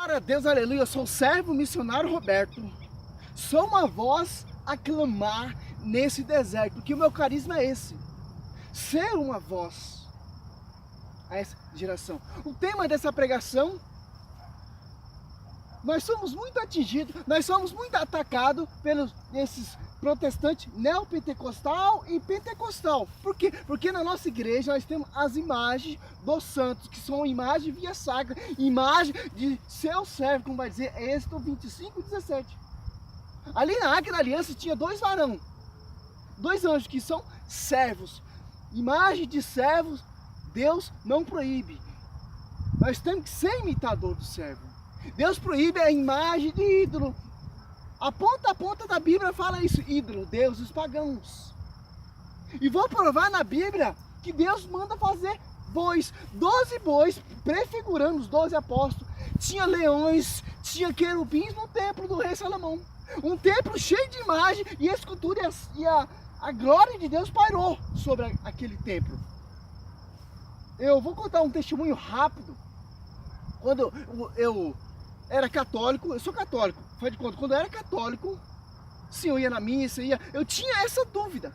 Glória a Deus, aleluia. Eu sou o servo missionário Roberto. Sou uma voz a clamar nesse deserto, porque o meu carisma é esse: ser uma voz a essa geração. O tema dessa pregação: nós somos muito atingidos, nós somos muito atacados pelos esses protestantes neopentecostal e pentecostal. Por quê? Porque na nossa igreja nós temos as imagens dos santos, que são imagem via sagra, imagem de seu servo, como vai dizer Êxodo 25:17. Ali na Arca da Aliança tinha dois varões, dois anjos que são servos. Imagem de servos, Deus não proíbe. Nós temos que ser imitador do servo. Deus proíbe a imagem de ídolo. A ponta da Bíblia fala isso: ídolo, deuses pagãos. E vou provar na Bíblia que Deus manda fazer bois, 12 bois, prefigurando os 12 apóstolos. Tinha leões, tinha querubins no templo do rei Salomão. Um templo cheio de imagem e escultura, e a glória de Deus pairou sobre aquele templo. Eu vou contar um testemunho rápido. Quando eu era católico, eu sou católico, faz de conta, quando eu era católico, sim, eu ia na missa, eu tinha essa dúvida.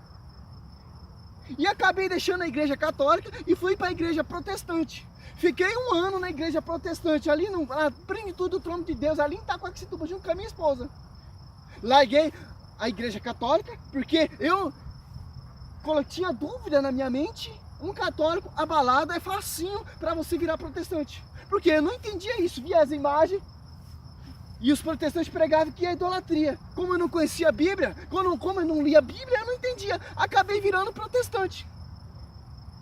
E acabei deixando a igreja católica e fui para a igreja protestante. Fiquei um ano na igreja protestante, ali na plenitude do trono de Deus, ali em Itacoaxetuba, junto com a minha esposa. Larguei a igreja católica, porque eu tinha dúvida na minha mente. Um católico abalado é facinho para você virar protestante. Porque eu não entendia isso, via as imagens. E os protestantes pregavam que é idolatria. Como eu não conhecia a Bíblia, como eu não lia a Bíblia, eu não entendia. Acabei virando protestante.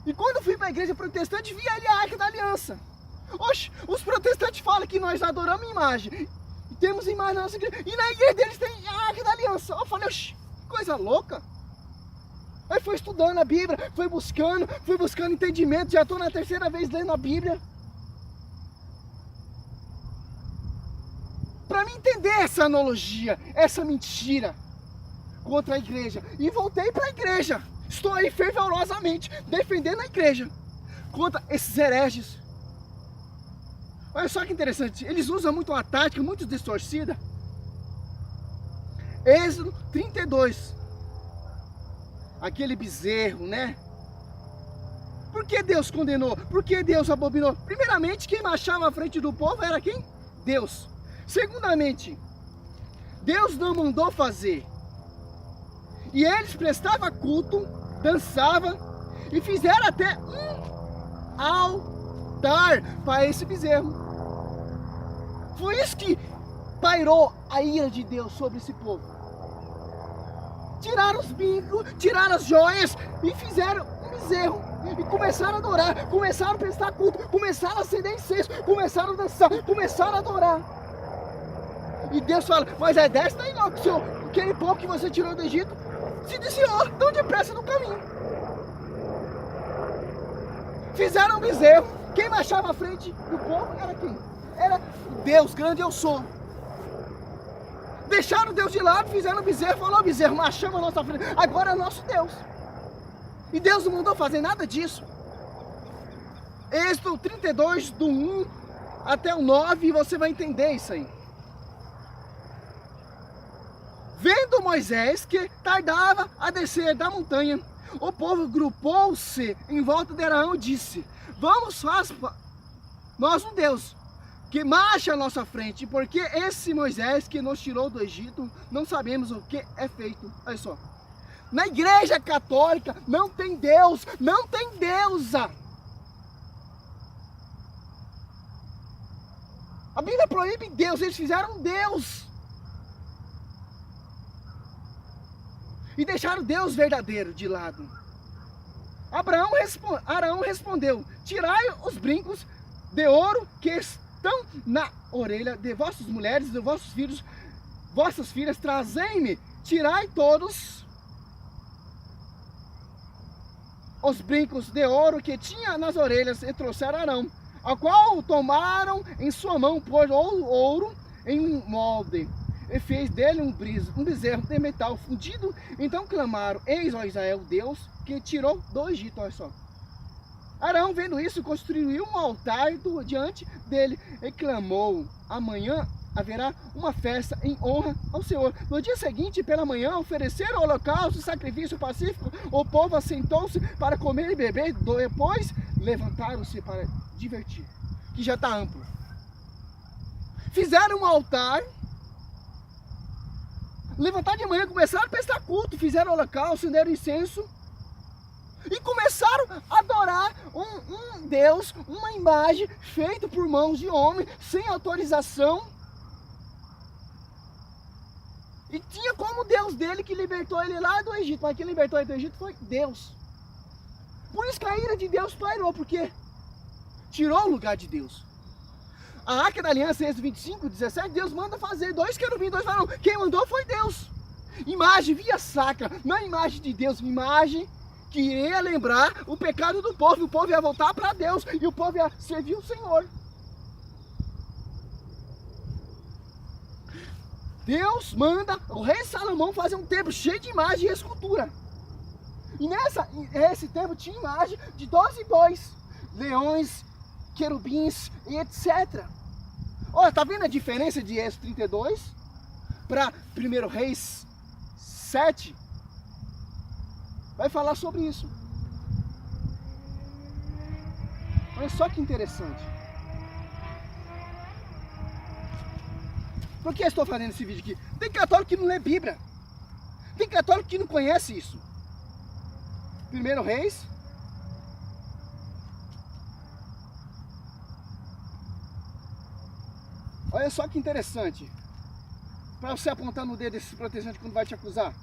E quando fui para a igreja protestante, vi ali a Arca da Aliança. Oxe, os protestantes falam que nós adoramos imagem. E temos imagem na nossa igreja. E na igreja deles tem a Arca da Aliança. Eu falei, oxe, coisa louca. Aí fui estudando a Bíblia, fui buscando entendimento. Já estou na terceira vez lendo a Bíblia. Para me entender essa analogia, essa mentira contra a igreja. E voltei para a igreja. Estou aí fervorosamente defendendo a igreja contra esses hereges. Olha só que interessante, eles usam muito uma tática muito distorcida. Êxodo 32. Aquele bezerro, né? Por que Deus condenou? Por que Deus abominou? Primeiramente, quem marchava à frente do povo era quem? Deus. Segundamente, Deus não mandou fazer. E eles prestavam culto, dançavam e fizeram até um altar para esse bezerro. Foi isso que pairou a ira de Deus sobre esse povo. Tiraram os brincos, tiraram as joias e fizeram um bezerro. E começaram a adorar, começaram a prestar culto, começaram a acender incenso, começaram a dançar, começaram a adorar. E Deus fala, mas é desta aí não, que aquele povo que você tirou do Egito se desviou tão depressa no caminho. Fizeram um bezerro. Quem marchava à frente do povo era quem? Era Deus, grande eu sou. Deixaram Deus de lado, fizeram um bezerro, falou, bezerro, marchamos à nossa frente, agora é nosso Deus. E Deus não mandou fazer nada disso. Êxodo 32, do 1 até o 9, e você vai entender isso aí. Vendo Moisés que tardava a descer da montanha, o povo grupou-se em volta de Arão e disse, vamos, nós um Deus, que marche à nossa frente, porque esse Moisés que nos tirou do Egito, não sabemos o que é feito. Olha só, na igreja católica não tem Deus, não tem deusa. A Bíblia proíbe Deus, eles fizeram um Deus. E deixaram Deus verdadeiro de lado. Arão respondeu, tirai os brincos de ouro que estão na orelha de vossas mulheres, de vossos filhos, vossas filhas, trazei-me, tirai todos os brincos de ouro que tinha nas orelhas e trouxeram Arão, ao qual tomaram em sua mão, pôs ouro em um molde, e fez dele um bezerro de metal fundido. Então clamaram, eis, ó Israel, Deus que tirou do Egito. Olha só. Arão, vendo isso, construiu um altar diante dele e clamou amanhã haverá uma festa em honra ao Senhor. No dia seguinte, pela manhã, ofereceram holocausto e sacrifício pacífico. O povo assentou-se para comer e beber. Depois, levantaram-se para divertir, que já está amplo. Fizeram um altar. Levantaram de manhã, começaram a prestar culto. Fizeram holocausto, acenderam incenso. E começaram a adorar um Deus, uma imagem feita por mãos de homem, sem autorização. E tinha como Deus dele que libertou ele lá do Egito. Mas quem libertou ele do Egito foi Deus. Por isso que a ira de Deus pairou, porque tirou o lugar de Deus. A Arca da Aliança, Êxodo 25, 17, Deus manda fazer 2 querubins, 2 varões. Quem mandou foi Deus. Imagem via sacra, não é imagem de Deus, imagem que iria lembrar o pecado do povo. O povo ia voltar para Deus e o povo ia servir o Senhor. Deus manda o rei Salomão fazer um templo cheio de imagem e escultura. E nesse templo tinha imagem de 12 bois, leões, querubins e etc. Olha, tá vendo a diferença de Êxodo 32 para 1 Reis 7? Vai falar sobre isso. Olha só que interessante. Por que eu estou fazendo esse vídeo aqui? Tem católico que não lê Bíblia. Tem católico que não conhece isso. 1 Reis. Olha só que interessante. Para você apontar no dedo desse protestante quando vai te acusar.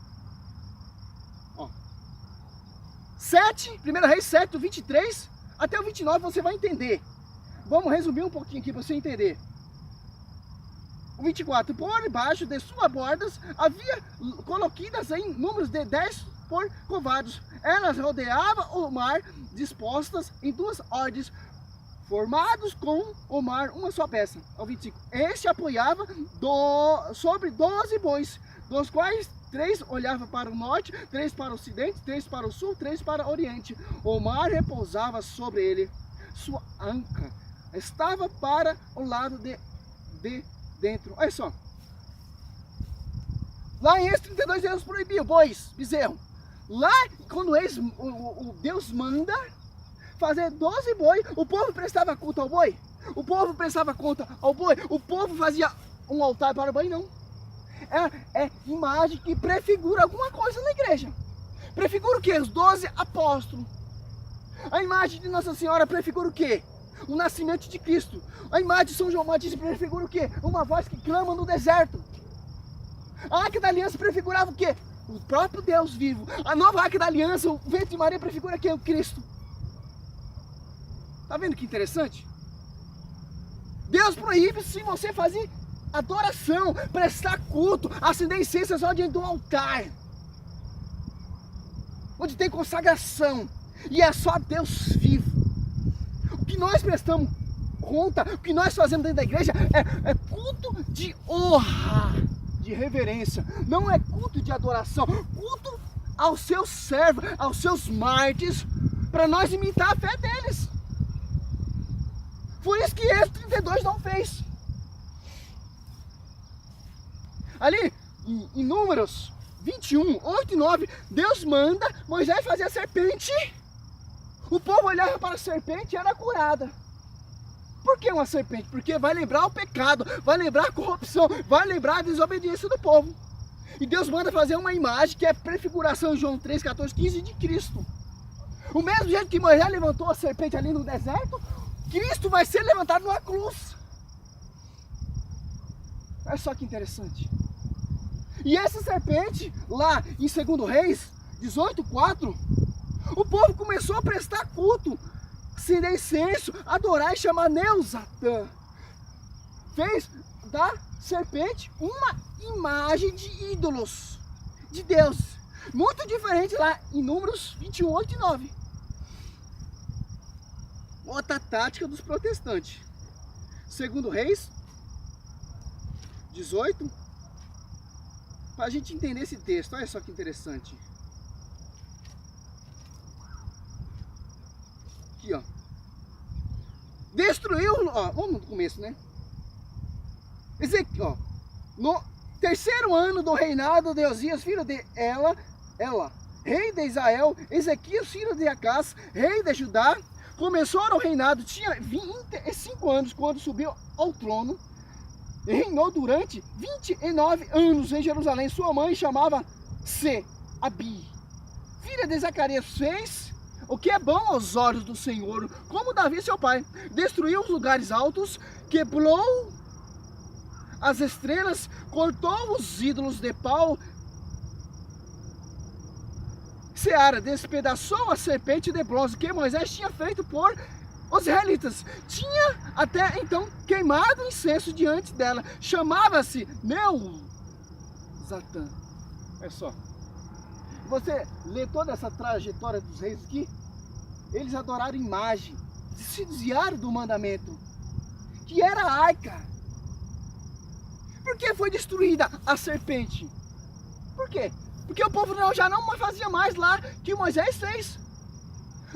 Ó. 1 Reis 7, do 23 até o 29 você vai entender. Vamos resumir um pouquinho aqui para você entender. O 24, por debaixo de suas bordas havia coloquidas em números de 10 por covados. Elas rodeavam o mar, dispostas em 2 ordens, formados com o mar uma só peça. Ao 25, este apoiava sobre 12 bois, dos quais 3 olhavam para o norte, 3 para o ocidente, 3 para o sul, 3 para o oriente. O mar repousava sobre ele. Sua anca estava para o lado de dentro. Olha só. Lá em Êxodo 32 Deus proibiu bois, bezerro. Lá quando Deus manda fazer 12 bois, o povo prestava culto ao boi? O povo prestava culto ao boi? O povo fazia um altar para o boi? Não. É imagem que prefigura alguma coisa na igreja. Prefigura o que? Os 12 apóstolos. A imagem de Nossa Senhora prefigura o que? O nascimento de Cristo. A imagem de São João Batista prefigura o quê? Uma voz que clama no deserto. A Arca da Aliança prefigurava o quê? O próprio Deus vivo. A nova Arca da Aliança, o ventre de Maria, prefigura quem? O Cristo. Tá vendo que interessante? Deus proíbe se você fazer adoração, prestar culto, acender incensos só diante do altar, onde tem consagração, e é só Deus vivo. O que nós prestamos conta, o que nós fazemos dentro da igreja é culto de honra, de reverência, não é culto de adoração, culto aos seus servos, aos seus mártires, para nós imitar a fé deles. Foi isso que Êxodo 32 não fez. Ali em Números 21, 8 e 9, Deus manda Moisés fazer a serpente. O povo olhava para a serpente e era curada. Por que uma serpente? Porque vai lembrar o pecado, vai lembrar a corrupção, vai lembrar a desobediência do povo. E Deus manda fazer uma imagem que é prefiguração, João 3, 14, 15, de Cristo. O mesmo jeito que Moisés levantou a serpente ali no deserto, Cristo vai ser levantado numa cruz. Olha só que interessante. E essa serpente, lá em 2 Reis 18, 4, o povo começou a prestar culto, acender incenso, adorar e chamar Neusatã. Fez da serpente uma imagem de ídolos, de Deus. Muito diferente lá em Números 21, 8 e 9. Outra tática dos protestantes. 2 Reis 18. Para a gente entender esse texto, olha só que interessante. Aqui, ó. Destruiu, ó, vamos no começo, né? Ezequiel, no terceiro ano do reinado de Osias, filho de Ela, rei de Israel, Ezequias, filho de Acás, rei de Judá, começou o reinado, tinha 25 anos quando subiu ao trono, e reinou durante 29 anos em Jerusalém. Sua mãe chamava-se Abi, filha de Zacarias. Fez o que é bom aos olhos do Senhor, como Davi seu pai, destruiu os lugares altos, quebrou as estrelas, cortou os ídolos de pau, Seara, despedaçou a serpente de bronze que Moisés tinha feito por os israelitas. Tinha até então queimado incenso diante dela. Chamava-se Zatã. É só. Você lê toda essa trajetória dos reis aqui. Eles adoraram imagem, se desviaram do mandamento, que era a arca. Por que foi destruída a serpente? Por quê? Porque o povo já não fazia mais lá que Moisés fez.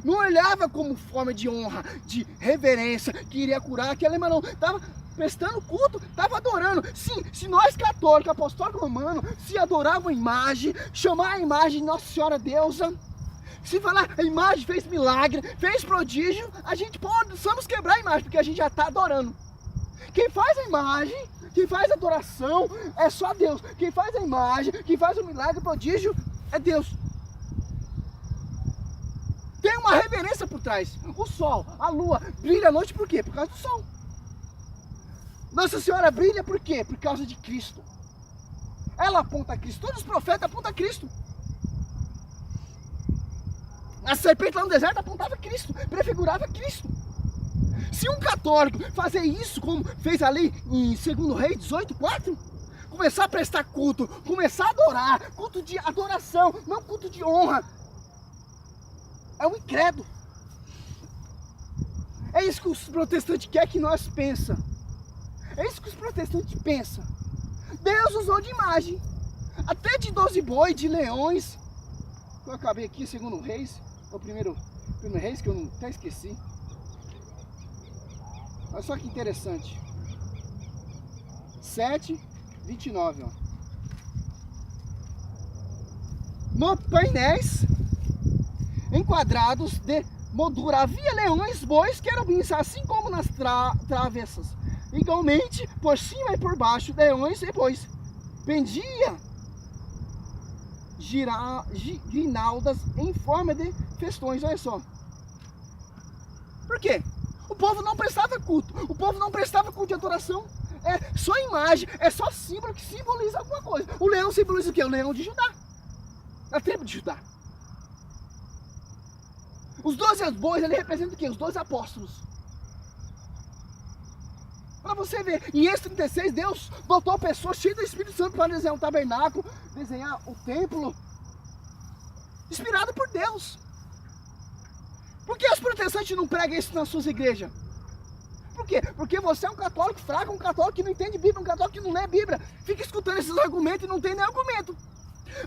Não olhava como forma de honra, de reverência, que iria curar aquele irmão, não. Estava prestando culto, estava adorando. Sim, se nós católicos, apostólicos romanos, se adorar uma imagem, chamar a imagem de Nossa Senhora Deusa, se falar a imagem fez milagre, fez prodígio, a gente precisamos quebrar a imagem, porque a gente já está adorando. Quem faz a imagem, quem faz a adoração é só Deus. Quem faz a imagem, quem faz o milagre, o prodígio é Deus. Tem uma reverência por trás. O sol, a lua brilha à noite por quê? Por causa do sol. Nossa Senhora brilha por quê? Por causa de Cristo. Ela aponta a Cristo. Todos os profetas apontam a Cristo. A serpente lá no deserto apontava a Cristo, prefigurava Cristo. Se um católico fazer isso, como fez ali em 2 Reis 18:4, começar a prestar culto, começar a adorar, culto de adoração, não culto de honra, é um incrédulo. É isso que os protestantes querem que nós pensam. É isso que os protestantes pensam. Deus usou de imagem, até de 12 bois, de leões. Eu acabei aqui, 2 Reis, o primeiro Reis, que eu até esqueci. Olha só que interessante. 7:29, ó. No painéis enquadrados de moldura havia leões, bois, querubins, assim como nas travessas. Igualmente, por cima e por baixo, leões e bois. Pendia grinaldas em forma de festões. Olha só. Por quê? O povo não prestava culto. O povo não prestava culto de adoração. É só imagem, é só símbolo que simboliza alguma coisa. O leão simboliza o quê? O leão de Judá. A tribo de Judá. Os 12 bois, ele representa o quê? Os 12 apóstolos. Para você ver, em Êxodo 36, Deus dotou pessoas cheias do Espírito Santo para desenhar um tabernáculo, desenhar o templo, inspirado por Deus. Por que os protestantes não pregam isso nas suas igrejas? Por quê? Porque você é um católico fraco, um católico que não entende Bíblia, um católico que não lê Bíblia, fica escutando esses argumentos e não tem nem argumento.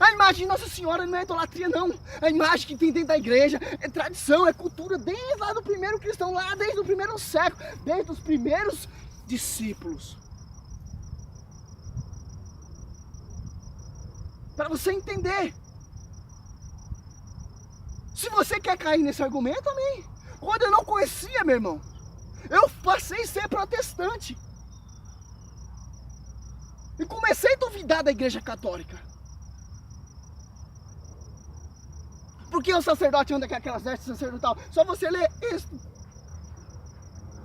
A imagem de Nossa Senhora não é idolatria, não. A imagem que tem dentro da igreja é tradição, é cultura, desde lá do primeiro cristão, lá desde o primeiro século, desde os primeiros discípulos. Para você entender. Se você quer cair nesse argumento, amém. Quando eu não conhecia, meu irmão, eu passei a ser protestante. E comecei a duvidar da igreja católica. Porque o sacerdote anda com aquelas vestes sacerdotal. Só você ler isso.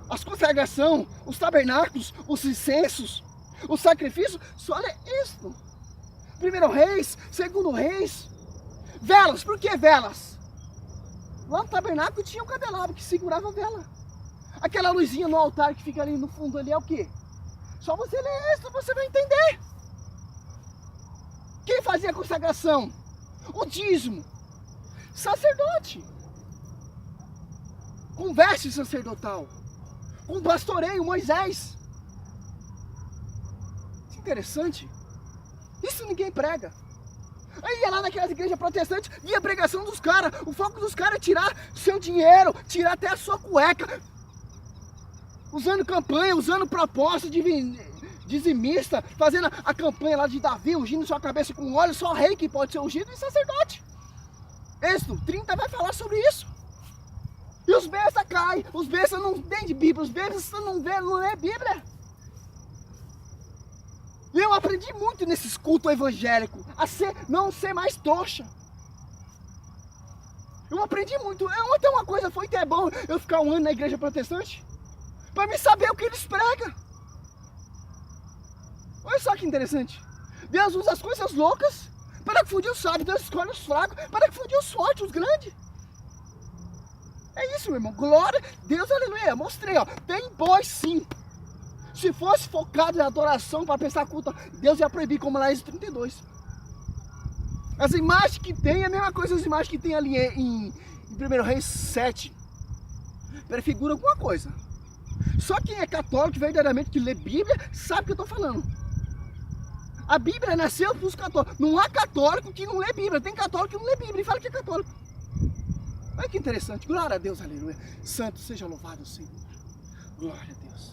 As consagrações, os tabernáculos, os incensos, os sacrifícios, só lê isso. 1 Reis, 2 Reis. Velas, por que velas? Lá no tabernáculo tinha um candelabro que segurava a vela. Aquela luzinha no altar que fica ali no fundo ali é o quê? Só você ler isso, você vai entender. Quem fazia a consagração? O dízimo. Sacerdote. Com veste sacerdotal. Com pastoreio, Moisés. Isso é interessante. Isso ninguém prega. Aí ia lá naquelas igrejas protestantes, via a pregação dos caras. O foco dos caras é tirar seu dinheiro, tirar até a sua cueca. Usando campanha, usando propósito de dizimista, fazendo a campanha lá de Davi, ungindo sua cabeça com óleo, só rei que pode ser ungido e sacerdote. Êxodo 30 vai falar sobre isso. E os bestas caem, os bestas não entendem Bíblia, os bestas não lê Bíblia. E eu aprendi muito nesses cultos evangélicos, não ser mais trouxa. Eu aprendi muito. Até uma coisa foi até bom eu ficar um ano na igreja protestante, para me saber o que eles pregam. Olha só que interessante. Deus usa as coisas loucas para confundir os sábios. Deus escolhe os fracos para confundir os fortes, os grandes. É isso, meu irmão. Glória a Deus, aleluia. Mostrei, ó. Tem bois sim. Se fosse focado em adoração para prestar culto, Deus ia proibir, como lá em 32. As imagens que tem é a mesma coisa as imagens que tem ali em 1 Reis 7. Prefigura alguma coisa. Só quem é católico verdadeiramente, que lê Bíblia, sabe o que eu estou falando. A Bíblia nasceu para os católicos. Não há católico que não lê Bíblia. Tem católico que não lê Bíblia e fala que é católico. Olha que interessante. Glória a Deus, aleluia. Santo seja louvado o Senhor. Glória a Deus.